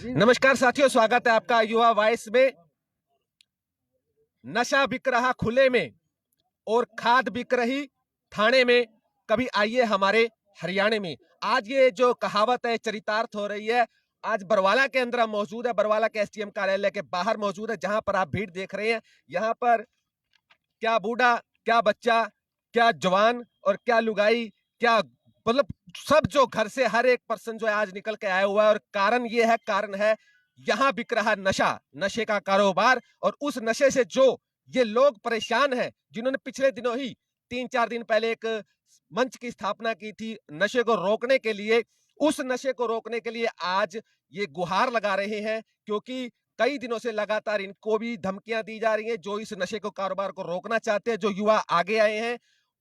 नमस्कार साथियों, स्वागत है आपका युवा वॉइस में। नशा बिक रहा खुले में और खाद बिक रही थाने में, कभी आइए हमारे हरियाणा में। आज ये जो कहावत है चरितार्थ हो रही है। आज बरवाला के अंदर हम मौजूद है, बरवाला के एसडीएम कार्यालय के बाहर मौजूद है, जहां पर आप भीड़ देख रहे हैं। यहाँ पर क्या बूढ़ा, क्या बच्चा, क्या जवान और क्या लुगाई, क्या मतलब सब जो घर से हर एक पर्सन जो है आज निकल के आया हुआ है। और कारण है यहां बिक रहा नशा, नशे का कारोबार। और उस नशे से जो ये लोग परेशान हैं, जिन्होंने पिछले दिनों ही 3-4 दिन पहले एक मंच की स्थापना की थी नशे को रोकने के लिए, उस नशे को रोकने के लिए आज ये गुहार लगा रहे हैं। क्योंकि कई दिनों से लगातार इनको भी धमकियां दी जा रही हैं। जो इस नशे को कारोबार को रोकना चाहते हैं, जो युवा आगे आए हैं,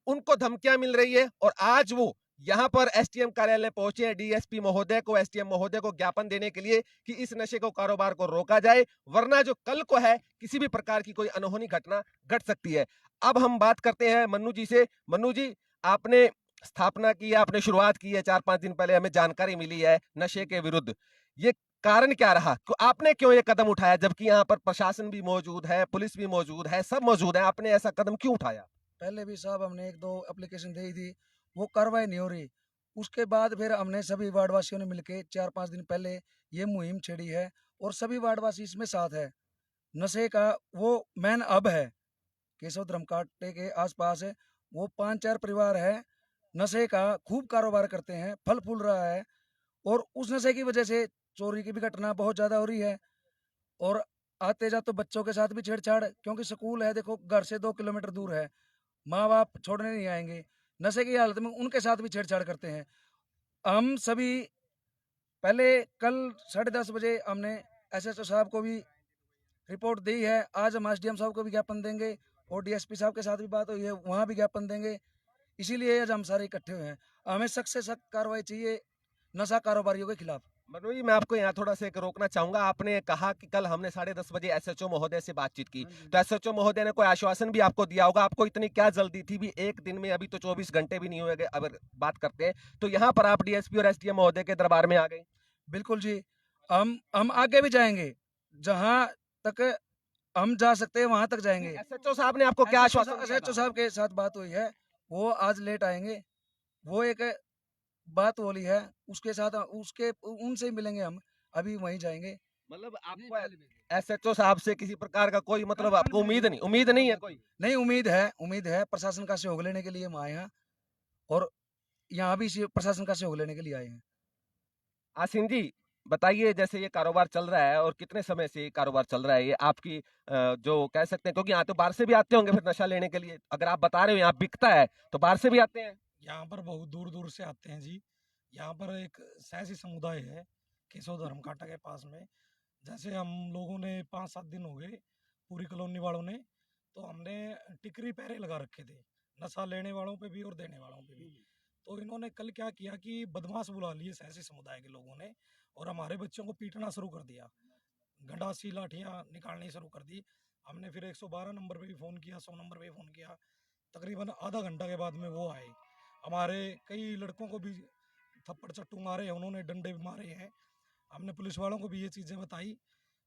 उनको धमकियां मिल रही है। और आज वो यहां पर एसडीएम कार्यालय पहुंचे हैं, डीएसपी महोदय को, एसडीएम महोदय को ज्ञापन देने के लिए कि इस नशे को कारोबार को रोका जाए, वरना जो कल को है किसी भी प्रकार की कोई अनहोनी घटना घट सकती है। अब हम बात करते हैं मन्नू जी से। मन्नू जी, आपने स्थापना की है, आपने शुरुआत की है 4-5 दिन पहले, हमें जानकारी मिली है नशे के विरुद्ध। ये कारण क्या रहा? आपने क्यों ये कदम उठाया, जबकि यहाँ पर प्रशासन भी मौजूद है, पुलिस भी मौजूद है, सब मौजूद है, आपने ऐसा कदम क्यों उठाया? पहले भी साहब हमने 1-2 एप्लीकेशन दी थी, वो कार्रवाई नहीं हो रही। उसके बाद फिर हमने सभी वार्डवासियों ने मिलके 4-5 दिन पहले ये मुहिम छेड़ी है और सभी वार्डवासी इसमें साथ है। नशे का वो मेन हब है, केशव धर्मकाटे के आसपास है, वो 5-4 परिवार है, नशे का खूब कारोबार करते हैं, फल फूल रहा है। और उस नशे की वजह से चोरी की भी घटना बहुत ज़्यादा हो रही है। और आते जाते बच्चों के साथ भी छेड़छाड़, क्योंकि स्कूल है देखो घर से 2 किलोमीटर दूर है, माँ बाप छोड़ने नहीं आएंगे। नशे की हालत में उनके साथ भी छेड़छाड़ करते हैं। हम सभी पहले कल 10:30 बजे हमने एसएचओ साहब को भी रिपोर्ट दी है। आज हम एसडीएम साहब को भी ज्ञापन देंगे और डीएसपी साहब के साथ भी बात हुई है, वहाँ भी ज्ञापन देंगे। इसीलिए आज हम सारे इकट्ठे हुए हैं। हमें सख्त से सख्त कार्रवाई चाहिए नशा कारोबारियों के खिलाफ। मनोज जी, मैं आपको यहाँ थोड़ा सा एक रोकना चाहूंगा। आपने कहा कि कल हमने 10:30 बजे एसएचओ महोदय से बातचीत की, तो एसएचओ महोदय ने कोई आश्वासन भी आपको दिया होगा। आपको इतनी क्या जल्दी थी भी? एक दिन में, अभी तो 24 घंटे भी नहीं हुए अगर बात करते हैं, तो यहाँ पर आप डीएसपी और एसडीएम महोदय के दरबार में आ गए। बिल्कुल जी, हम आगे भी जाएंगे, जहाँ तक हम जा सकते हैं वहां तक जाएंगे। एसएचओ साहब ने आपको क्या आश्वासन दिया एसएचओ था? साहब के साथ बात हुई है, वो आज लेट आएंगे। वो एक बात बोली है, उसके साथ उसके उनसे ही मिलेंगे हम, अभी वहीं जाएंगे। मतलब आपको एसएचओ साहब से किसी प्रकार का कोई मतलब आपको उम्मीद नहीं है कोई? नहीं, उम्मीद है प्रशासन का सहयोग लेने के लिए हम आए हैं और यहाँ भी प्रशासन का सहयोग लेने के लिए आए हैं। आसिन जी, बताइए, जैसे ये कारोबार चल रहा है और कितने समय से ये कारोबार चल रहा है, ये आपकी जो कह सकते हैं, क्योंकि यहाँ तो बाहर से भी आते होंगे फिर नशा लेने के लिए। अगर आप बता रहे हो यहाँ बिकता है, तो बाहर से भी आते हैं? यहाँ पर बहुत दूर दूर से आते हैं जी। यहाँ पर एक सहसी समुदाय है केशव धर्मकाटा के पास में। जैसे हम लोगों ने 5-7 दिन हो गए, पूरी कॉलोनी वालों ने, तो हमने टिकरी पहरे लगा रखे थे, नशा लेने वालों पे भी और देने वालों पे भी। तो इन्होंने कल क्या किया कि बदमाश बुला लिए सहसी समुदाय के लोगों ने, और हमारे बच्चों को पीटना शुरू कर दिया, गंडासी लाठियाँ निकालनी शुरू कर दी। हमने फिर 112 नंबर पे भी फ़ोन किया, 100 नंबर पे भी फ़ोन किया। तकरीबन आधा घंटा के बाद में वो आए। हमारे कई लड़कों को भी थप्पड़ चट्टू मारे हैं, उन्होंने डंडे भी मारे हैं। हमने पुलिस वालों को भी ये चीज़ें बताई।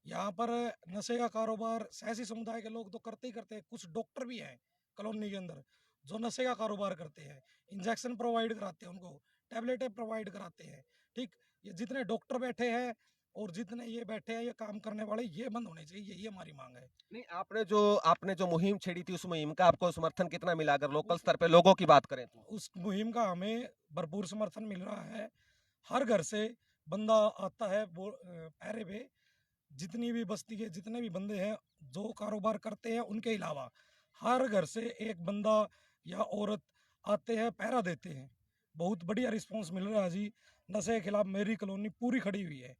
यहाँ पर नशे का कारोबार सहसी समुदाय के लोग तो करते ही करते हैं। कुछ डॉक्टर भी हैं कॉलोनी के अंदर जो नशे का कारोबार करते हैं, इंजेक्शन प्रोवाइड कराते हैं उनको, टैबलेटें प्रोवाइड कराते हैं। ठीक, ये जितने डॉक्टर बैठे हैं और जितने ये बैठे हैं ये काम करने वाले, ये बंद होने चाहिए, यही हमारी मांग है। नहीं, आपने जो मुहिम छेड़ी थी, उस मुहिम का आपको समर्थन कितना मिला, अगर लोकल स्तर पे लोगों की बात करें तो? उस मुहिम का हमें भरपूर समर्थन मिल रहा है। हर घर से बंदा आता है वो पहरे पे। जितनी भी बस्ती के जितने भी बंदे हैं जो कारोबार करते हैं, उनके अलावा हर घर से एक बंदा या औरत आते हैं, पहरा देते हैं। बहुत बढ़िया रिस्पांस मिल रहा है जी। नशे के खिलाफ मेरी कॉलोनी पूरी खड़ी हुई है।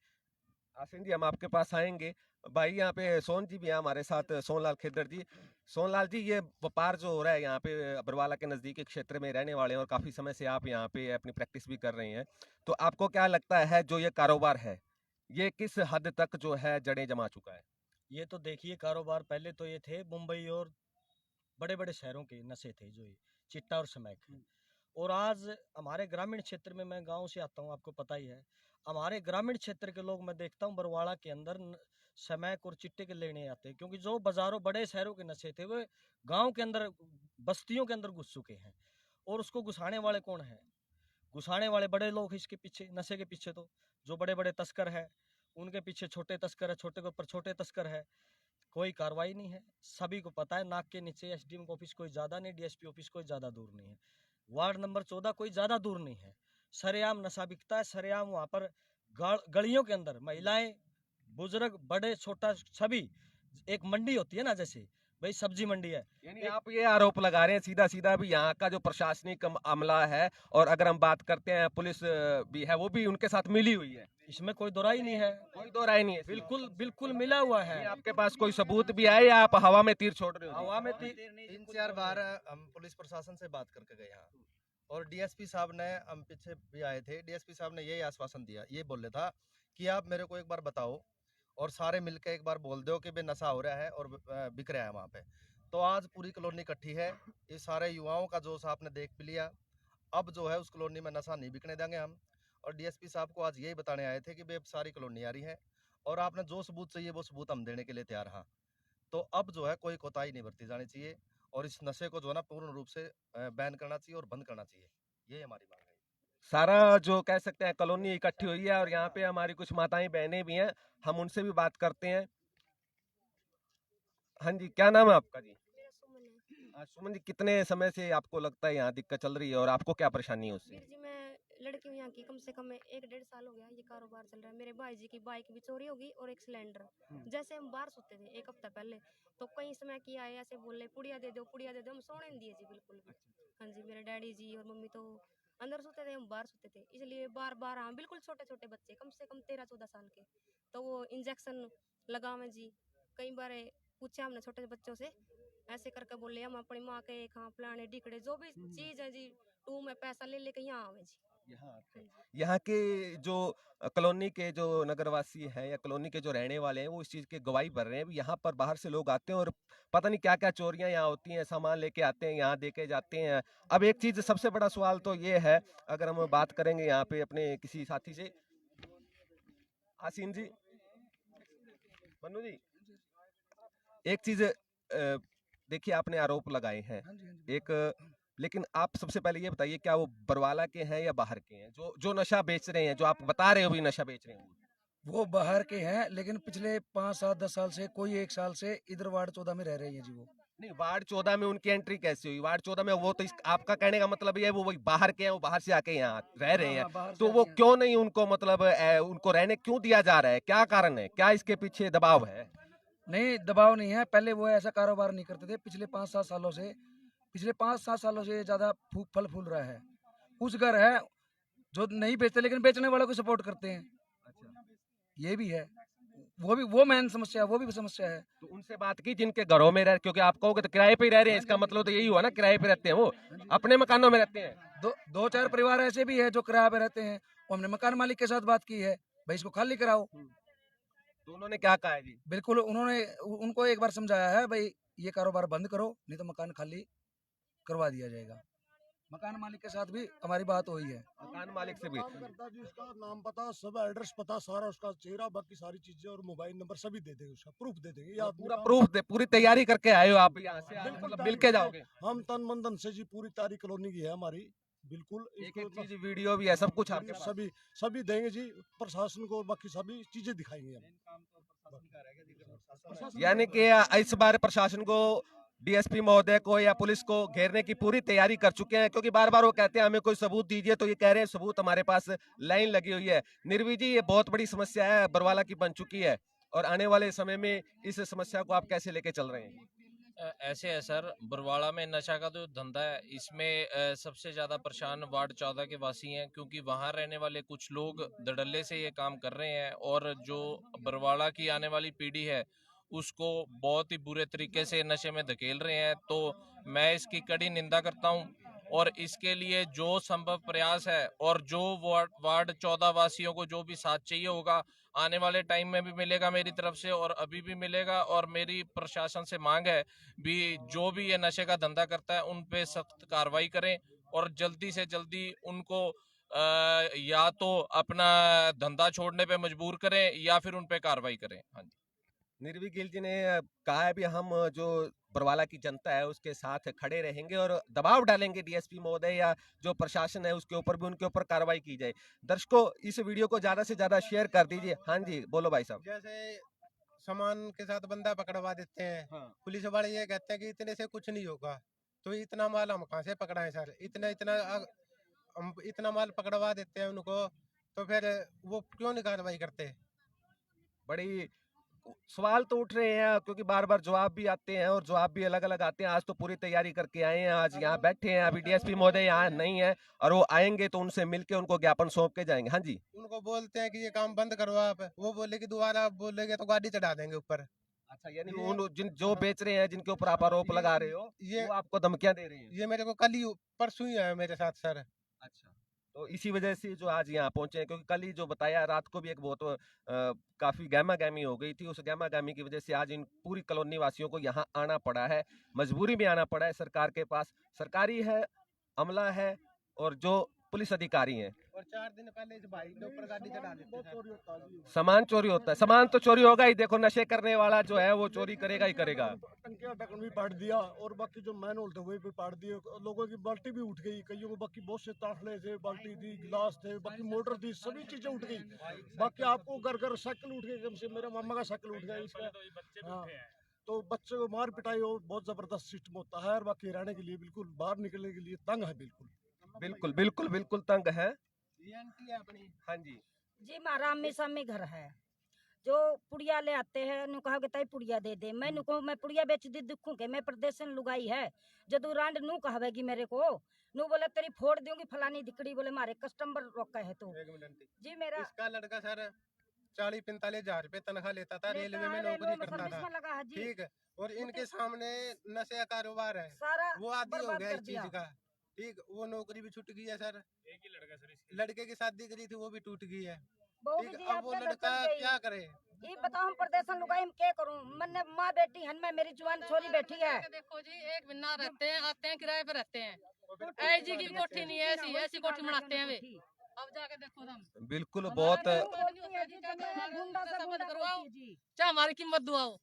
आसिन जी, हम आपके पास आएंगे। भाई, यहाँ पे सोन जी भी हैं हमारे साथ, सोनलाल खेदर जी। सोनलाल जी, ये व्यापार जो हो रहा है यहाँ पे बरवाला के नजदीकी क्षेत्र में रहने वाले हैं और काफी समय से आप यहाँ पे अपनी प्रैक्टिस भी कर रहे हैं, तो आपको क्या लगता है जो ये कारोबार है, ये किस हद तक जो है जड़ें जमा चुका है? ये तो देखिए, कारोबार पहले तो ये थे मुंबई और बड़े बड़े शहरों के नशे थे, जो ये चिट्टा और स्मैक है। और आज हमारे ग्रामीण क्षेत्र में, मैं गांव से आता हूं, आपको पता ही है, हमारे ग्रामीण क्षेत्र के लोग मैं देखता हूँ बरवाड़ा के अंदर समैक और चिट्टे के लेने आते हैं, क्योंकि जो बाजारों बड़े शहरों के नशे थे वो गांव के अंदर बस्तियों के अंदर घुस चुके हैं। और उसको घुसाने वाले कौन है? घुसाने वाले बड़े लोग इसके पीछे, नशे के पीछे। तो जो बड़े बड़े तस्कर है उनके पीछे छोटे तस्कर है, छोटे के ऊपर छोटे तस्कर है। कोई कार्रवाई नहीं है। सभी को पता है नाक के नीचे एसडीएम ऑफिस कोई ज्यादा नहीं, डीएसपी ऑफिस कोई ज्यादा दूर नहीं है, वार्ड नंबर 14 कोई ज्यादा दूर नहीं है। सरेआम नशा बिकता है, सरेआम वहां पर गलियों के अंदर महिलाएं, बुजुर्ग, बड़े छोटा सभी। एक मंडी होती है ना, जैसे भाई सब्जी मंडी है। यानी आप ये आरोप लगा रहे हैं सीधा सीधा भी यहाँ का जो प्रशासनिक अमला है, और अगर हम बात करते हैं पुलिस भी है, वो भी उनके साथ मिली हुई है। इसमें कोई दो राय नहीं है, कोई दो राय नहीं है। बिल्कुल बिल्कुल मिला हुआ है। आपके पास कोई सबूत भी है या आप हवा में तीर छोड़ रहे हो? हवा में 3-4 बार हम पुलिस प्रशासन से बात करके गए यहाँ, और डीएसपी साहब ने, हम पीछे भी आए थे, डीएसपी साहब ने यही आश्वासन दिया, ये बोले था कि आप मेरे को एक बार बताओ और सारे मिलकर एक बार बोल दो कि भाई नशा हो रहा है और बिक रहा है वहाँ पे। तो आज पूरी कॉलोनी इकट्ठी है, ये सारे युवाओं का जोश आपने देख भी लिया। अब जो है उस कॉलोनी में नशा नहीं बिकने देंगे हम। और डीएसपी साहब को आज यही बताने आए थे कि भाई अब सारी कॉलोनी आ रही है और आपने जो सबूत चाहिए वो सबूत हम देने के लिए तैयार हैं। तो अब जो है कोई कोताही नहीं बरती जानी चाहिए और इस नशे को जो है ना पूर्ण रूप से बैन करना चाहिए और बंद करना चाहिए, ये हमारी मांग है। सारा जो कह सकते हैं कॉलोनी इकट्ठी हुई है, और यहाँ पे हमारी कुछ माताएं बहनें भी हैं, हम उनसे भी बात करते हैं। हाँ जी, क्या नाम है आपका जी? मेरा सुमन है। सुमन जी, कितने समय से आपको लगता है यहाँ दिक्कत चल रही है और आपको क्या परेशानी है उससे? वीर जी, मैं लड़की हूँ यहाँ की, कम से कम 1-1.5 साल हो गया ये कारोबार चल रहा है। मेरे भाई जी की बाइक भी चोरी होगी और एक सिलेंडर। जैसे हम बाहर सोते थे 1 हफ्ता पहले, तो कई समय की आए ऐसे बोले पुड़िया दे दो, पुड़िया दे दो, हम सोने नहीं दिए जी बिल्कुल भी। हाँ जी, मेरे डैडी जी और मम्मी तो अंदर सोते थे, हम बाहर सोते थे, इसलिए बार बार हाँ बिल्कुल छोटे छोटे बच्चे कम से कम 13-14 साल के, तो वो इंजेक्शन लगावे जी। कई बार पूछा हमने छोटे बच्चों से, ऐसे करके बोले हम अपनी माँ के खा फलाने ढिकड़े जो भी चीज है जी, टू में पैसा ले लेके यहाँ आवे जी। यहाँ के जो कॉलोनी के जो नगरवासी हैं या कॉलोनी के जो रहने वाले हैं, वो इस चीज के गवाही भर रहे हैं। यहाँ पर बाहर से लोग आते हैं और पता नहीं क्या क्या चोरियां यहाँ होती हैं, सामान लेके आते हैं, यहाँ देके जाते हैं। अब एक चीज सबसे बड़ा सवाल तो ये है, अगर हम बात करेंगे यहाँ पे अपने किसी साथी से, आसीन जी, मन्नू जी, एक चीज देखिए, आपने आरोप लगाए हैं हाँ जी, हाँ जी। एक, लेकिन आप सबसे पहले ये बताइए, क्या वो बरवाला के हैं या बाहर के हैं जो जो नशा बेच रहे हैं, जो आप बता रहे हो भी नशा बेच रहे हैं? वो बाहर के हैं, लेकिन पिछले 5-7-10 साल से, कोई 1 साल से इधर वार्ड 14 में रह रहे हैं जी वो। नहीं, वार्ड 14 में उनकी एंट्री कैसे हुई? वार्ड 14 में वो तो आपका कहने का मतलब ये है वो वही बाहर के हैं, वो बाहर से आके यहाँ रह रहे हैं, हाँ, बाहर से तो वो आके हैं। क्यों नहीं उनको मतलब उनको रहने क्यों दिया जा रहा है? क्या कारण है? क्या इसके पीछे दबाव है? नहीं, दबाव नहीं है। पहले वो ऐसा कारोबार नहीं करते थे। पिछले 5-7 सालों से ज्यादा फल फूल रहा है। कुछ घर है जो नहीं बेचते, लेकिन बेचने वालों को सपोर्ट करते हैं, ये भी है। वो मेन समस्या, वो भी समस्या है। तो उनसे बात की जिनके घरों में रह, क्योंकि आप कहोगे तो किराए पे ही रह रहे हैं, इसका मतलब तो यही हुआ ना, किराए पे रहते हैं, वो अपने मकानों में रहते हैं। 2-4 परिवार ऐसे भी है जो किराए पे रहते हैं। वो हमने मकान मालिक के साथ बात की है, भाई इसको खाली कराओ। तो उन्होंने क्या कहा है जी? बिल्कुल, उन्होंने उनको एक बार समझाया है, भाई ये कारोबार बंद करो, नहीं तो मकान खाली करवा दिया जाएगा। मकान मालिक के साथ भी हमारी बात हुई है। मकान मालिक से भी। काम करता जी, उसका नाम पता, सब एड्रेस पता, सारा उसका चेहरा, बाकी सारी चीजें और मोबाइल नंबर सभी दे देंगे, उसका प्रूफ दे देंगे। ये आदमी पूरा काम- प्रूफ दे, पूरी तैयारी करके आए हो आप यहाँ से, आज बिल्कुल मतलब तैयारी मिल के करके जाओगे? हम तन मन धन से जी, पूरी तारी कॉलोनी की है हमारी, बिल्कुल। एक इसको एक चीज वीडियो भी है, सब कुछ आपके पास? सभी सभी देंगे जी, प्रशासन को बाकी सभी चीजें दिखाएंगे हम। यानी कि इस बार प्रशासन को, डीएसपी महोदय को या पुलिस को घेरने की पूरी तैयारी कर चुके हैं, क्योंकि बार बार वो कहते हैं हमें कोई सबूत दीजिए, तो ये कह रहे हैं सबूत हमारे पास लाइन लगी हुई है। निर्वी जी, ये बहुत बड़ी समस्या है, बरवाला की बन चुकी है, और आने वाले समय में इस समस्या को आप कैसे लेके चल रहे हैं? ऐसे है सर, बरवाड़ा में नशा का जो धंधा है, इसमें सबसे ज़्यादा परेशान वार्ड 14 के वासी हैं, क्योंकि वहाँ रहने वाले कुछ लोग धड़ल्ले से ये काम कर रहे हैं, और जो बरवाड़ा की आने वाली पीढ़ी है उसको बहुत ही बुरे तरीके से नशे में धकेल रहे हैं। तो मैं इसकी कड़ी निंदा करता हूँ, और इसके लिए जो संभव प्रयास है, और जो वार्ड 14 वासियों को जो भी साथ चाहिए होगा, आने वाले टाइम में भी मिलेगा मेरी तरफ से, और अभी भी मिलेगा। और मेरी प्रशासन से मांग है भी, जो भी ये नशे का धंधा करता है उन पे सख्त कार्रवाई करें, और जल्दी से जल्दी उनको या तो अपना धंधा छोड़ने पे मजबूर करें या फिर उन पे कार्रवाई करें। हाँ जी। निर्भीक गिल जी ने कहा है भी हम जो बरवाला की जनता है उसके साथ खड़े रहेंगे और दबाव डालेंगे डीएसपी महोदय या जो प्रशासन है उसके ऊपर भी, उनके ऊपर कार्रवाई की जाए। दर्शकों, इस वीडियो को ज्यादा से ज्यादा शेयर कर दीजिए। हाँ जी, बोलो भाई साहब। जैसे सामान के साथ बंदा पकड़वा देते हैं, हाँ। पुलिस वाले ये कहते हैं कि इतने से कुछ नहीं होगा, तो इतना माल हम कहाँ से पकड़ाएं सर? हम इतना माल पकड़वा देते हैं उनको, तो फिर वो क्यों नहीं कार्रवाई करते? बड़ी सवाल तो उठ रहे हैं क्योंकि बार बार जवाब भी आते हैं और जवाब भी अलग अलग आते हैं। आज तो पूरी तैयारी करके आए हैं, आज यहाँ बैठे हैं, अभी डीएसपी महोदय यहाँ नहीं है और वो आएंगे तो उनसे मिलके उनको ज्ञापन सौंप के जाएंगे। हाँ जी। उनको बोलते हैं कि ये काम बंद करो आप, वो बोले कि दोबारा आप बोलेंगे तो गाड़ी चढ़ा देंगे ऊपर। अच्छा, यानी उन जो बेच रहे हैं, जिनके ऊपर आप आरोप लगा रहे हो, ये वो आपको धमकियां दे रहे हैं। ये मेरे को परसों ही आया मेरे साथ सर। अच्छा, तो इसी वजह से जो आज यहाँ पहुंचे हैं, क्योंकि कल ही जो बताया रात को भी एक बहुत काफी गहमा गहमी हो गई थी, उस गहमा गहमी की वजह से आज इन पूरी कॉलोनी वासियों को यहाँ आना पड़ा है, मजबूरी में आना पड़ा है सरकार के पास। सरकारी है, अमला है और जो पुलिस अधिकारी हैं। और 4 दिन पहले इस भाई के ऊपर गाड़ी चढ़ा देते सर। सामान चोरी होता है, सामान तो चोरी होगा ही। देखो, नशे करने वाला जो है वो चोरी करेगा ही करेगा। टंकियां ढक्कन भी पाट दिया और बाकी जो मैनुअल थे वही भी पाट दिए। लोगों की बाल्टी भी उठ गई, कईयों को बाकी बहुत से ताफले थे, बाल्टी थी, गिलास थे, बाकी मोटर थी, सभी चीजें उठ गई। बाकी आपको घर घर साइकिल उठ गई, कम से मेरे मामा का साइकिल उठ गया इसका। हाँ, तो बच्चे को मार पिटाई हो, बहुत जबरदस्त सिस्टम होता है। और बाकी रहने के लिए बिल्कुल, बाहर निकलने के लिए तंग है, बिल्कुल बिल्कुल बिल्कुल बिल्कुल तंग है। हाँ जी जी, हमारा अम्मी सामी घर है जो पुड़िया ले आते हैं, नु कहा ताई पुड़िया दे दे। मैं नुको मैं पुड़िया बेच दी दुखू के मैं प्रदेशन लुगाई है जदू रांड नू कहावेगी मेरे को, नू बोले तेरी फोड़ दूंगी फलानी दिकड़ी, बोले मारे कस्टमर रोका है तो। एक मिनट जी, मेरा इसका लड़का सर 40-45 हजार रुपए तनख्वाह लेता था, रेलवे में नौकरी करता था, लगा है जी। ठीक है। और इनके सामने नशे का कारोबार है, सारा वो आदी हो बर्बाद गया कर इस दिया। चीज का, ठीक। वो नौकरी भी छूट गई है सर। एक ही लड़का सर, लड़के की शादी करी थी वो भी टूट गई है, बहू ठीक। भी जी अब वो आपके घर लड़का चल गई। क्या करे? ये बताओ हम प्रदेशन लुगाई हम क्या करूं? मैंने माँ बेटी हन में, मेरी जवान छोरी बैठी है। देखो जी, एक बिन्ना रहते हैं, आते हैं किराए पे रहते हैं। ऐ जी की कोठी नहीं है, ऐसी ऐसी कोठी बनाते हैं वे। अब जाके देखो हम बिल्कुल बहुत चाहे हमारी कीमत दुआओ।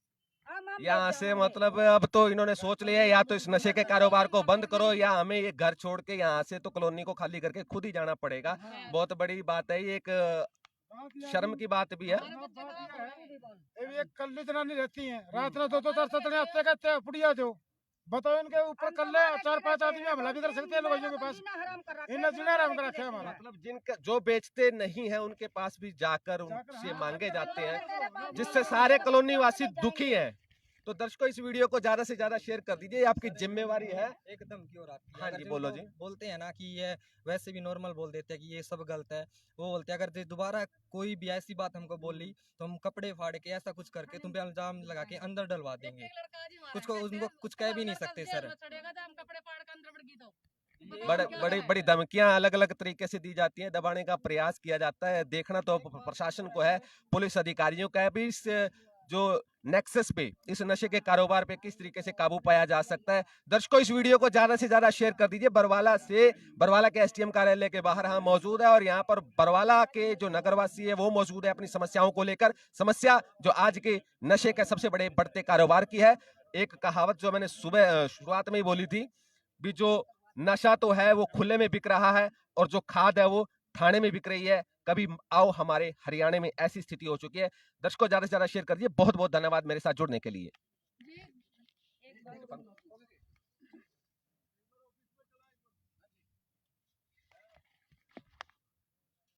यहाँ से मतलब अब तो इन्होंने सोच लिया है, या तो इस नशे के कारोबार को बंद करो या हमें ये घर छोड़ के यहाँ से तो कॉलोनी को खाली करके खुद ही जाना पड़ेगा। बहुत बड़ी बात है, ये एक शर्म की बात भी है। एक कल्ली जनानी रहती है, रात में 2-2 तरसतने आते कहते पुड़िया दो, बताओ इनके ऊपर कल्ले 4-5 आदमी हमला भी कर सकते हैं लोगों के पास। इन्हें जीना हराम कर रखा है हमारा। मतलब जिनका जो बेचते नहीं है उनके पास भी जाकर उनसे मांगे जाते हैं, जिससे सारे कॉलोनी वासी दुखी हैं। तो दर्शकों, इस वीडियो को ज्यादा से ज्यादा शेयर कर दीजिए, आपकी जिम्मेवारी है। एकदम क्यों आती है? हाँ अगर जी, जो बोलो लोग जी। बोलते हैं ना कि ये वैसे भी नॉर्मल बोल देते हैं कि ये सब गलत है, वो बोलते हैं अगर जो दोबारा कोई भी ऐसी बात हमको बोली तो हम कपड़े फाड़ के ऐसा कुछ करके तुम पे इल्जाम लगा के अंदर डलवा देंगे। कुछ को उनको कुछ कह भी नहीं सकते सर। बड़ी बड़ी धमकियां अलग अलग तरीके से दी जाती हैं, दबाने का प्रयास किया जाता है। देखना तो प्रशासन को है, पुलिस अधिकारियों का है भी इस जो नेक्सस पे, इस नशे के कारोबार पे किस तरीके से काबू पाया जा सकता है। दर्शकों, इस वीडियो को ज्यादा से ज्यादा शेयर कर दीजिए। बरवाला के एसडीएम कार्यालय के बाहर हम मौजूद है और यहाँ पर बरवाला के जो नगरवासी है वो मौजूद है अपनी समस्याओं को लेकर। समस्या जो आज के नशे के सबसे बड़े बढ़ते कारोबार की है। एक कहावत जो मैंने सुबह शुरुआत में ही बोली थी भी, जो नशा तो है वो खुले में बिक रहा है और जो खाद है वो थाने में बिक रही है। कभी आओ हमारे हरियाणा में ऐसी स्थिति हो चुकी है। दर्शकों, ज्यादा से ज्यादा शेयर कर दीजिए। बहुत बहुत धन्यवाद मेरे साथ जुड़ने के लिए।